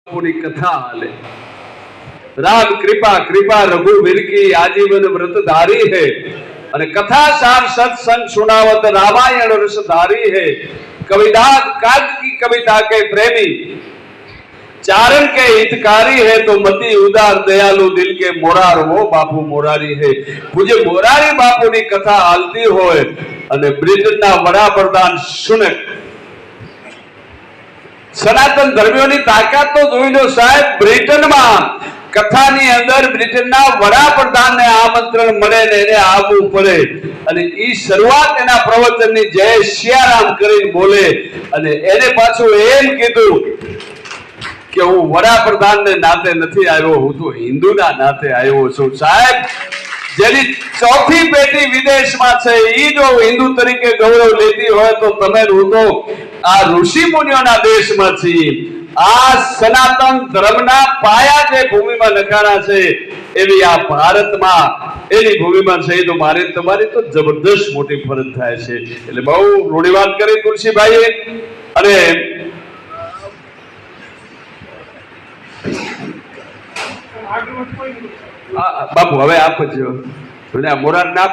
पूरी कथा हाले राम कृपा कृपा रघुवीर की आजीवन व्रतधारी है और कथा सार सत्संग सुनावत रामायण रसधारी है कविता काग की कविता के प्रेमी चारण के हितकारी है तो मति उदार दयालु दिल के मोरार वो बापू मोरारी है पूज्य मोरारी बापू की कथा हालती होय અને બ્રિટનના વડાપ્રધાન સુનક સનાતન ધર્મીઓની તાકાત તો જોઈ લો સાહેબ બ્રિટનમાં કથાની અંદર બ્રિટનના વડાપ્રધાનને આમંત્રણ મળે ને એને આવવું પડે અને ઈ શરૂઆત એના પ્રવચનની જય સિયારામ કરીને બોલે અને એને પાછું એમ કીધું કે હું વડાપ્રધાનને નાતે નથી આવ્યો હું તો હિન્દુના નાતે આવ્યો છું સાહેબ જેની ચોથી પેઢી વિદેશમાં છે ઈ જો હિન્દુ તરીકે ગૌરવ લેતી હોય તો તમે હું તો આ ઋષિ મુનિઓના દેશમાં છીએ આ સનાતન ધર્મના પાયા જે ભૂમિમાં નખાણા છે એવી આ ભારતમાં એની ભૂમિમાં છે તો મારે તમારી તો જબરદસ્ત મોટી ફરજ થાય છે એટલે બહુ રૂઢિવાત કરી તુલસીભાઈએ અને બાપુ હવે આપજો મોરાર ના